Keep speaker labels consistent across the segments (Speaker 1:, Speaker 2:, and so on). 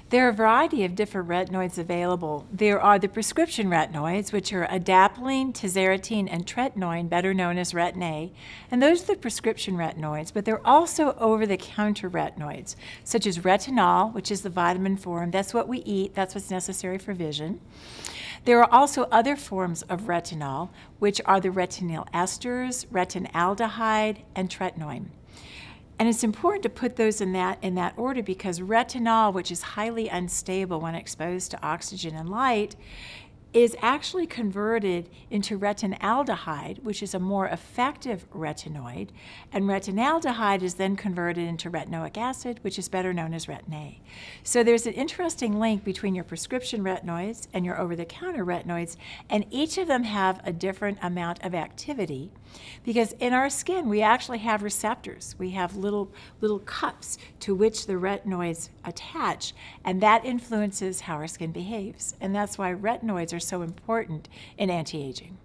Speaker 1: There are a variety of different retinoids available. There are the prescription retinoids, which are adapalene, tazarotene, and tretinoin, better known as Retin-A, and those are the prescription retinoids, but there are also over-the-counter retinoids, such as retinol, which is the vitamin form. That's what we eat. That's what's necessary for vision. There are also other forms of retinol, which are the retinyl esters, retinaldehyde, and tretinoin. And it's important to put those in that order because retinol, which is highly unstable when exposed to oxygen and light, is actually converted into retinaldehyde, which is a more effective retinoid, and retinaldehyde is then converted into retinoic acid, which is better known as Retin-A. So there's an interesting link between your prescription retinoids and your over-the-counter retinoids, and each of them have a different amount of activity because in our skin we actually have receptors. We have little cups to which the retinoids attach, and that influences how our skin behaves, and that's why retinoids are so important in anti-aging.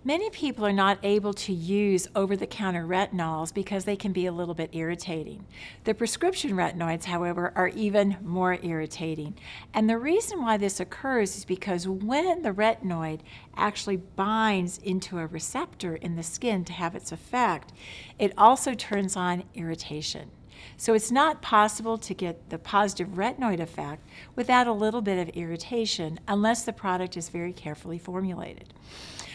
Speaker 1: Many people are not able to use over-the-counter retinols because they can be a little bit irritating. The prescription retinoids, however, are even more irritating. And the reason why this occurs is because when the retinoid actually binds into a receptor in the skin to have its effect, it also turns on irritation. So it's not possible to get the positive retinoid effect without a little bit of irritation unless the product is very carefully formulated.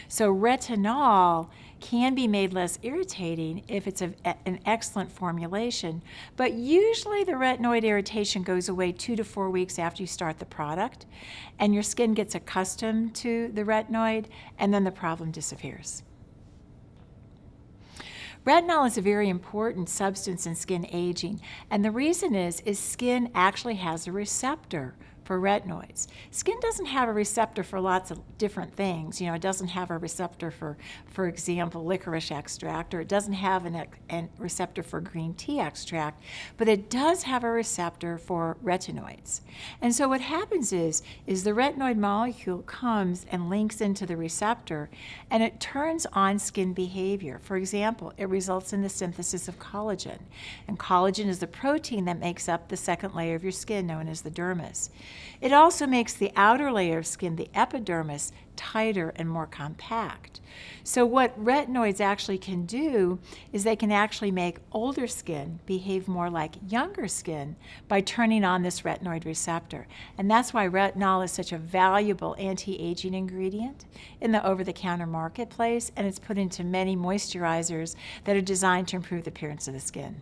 Speaker 1: So retinol can be made less irritating if it's an excellent formulation, but usually the retinoid irritation goes away 2 to 4 weeks after you start the product, and your skin gets accustomed to the retinoid, and then the problem disappears. Retinol is a very important substance in skin aging, and the reason is skin actually has a receptor for retinoids. Skin doesn't have a receptor for lots of different things. You know, it doesn't have a receptor for example, licorice extract, or it doesn't have a receptor for green tea extract, but it does have a receptor for retinoids. And so what happens is the retinoid molecule comes and links into the receptor, and it turns on skin behavior. For example, it results in the synthesis of collagen, and collagen is the protein that makes up the second layer of your skin, known as the dermis. It also makes the outer layer of skin, the epidermis, tighter and more compact. So what retinoids actually can do is they can actually make older skin behave more like younger skin by turning on this retinoid receptor. And that's why retinol is such a valuable anti-aging ingredient in the over-the-counter marketplace, and it's put into many moisturizers that are designed to improve the appearance of the skin.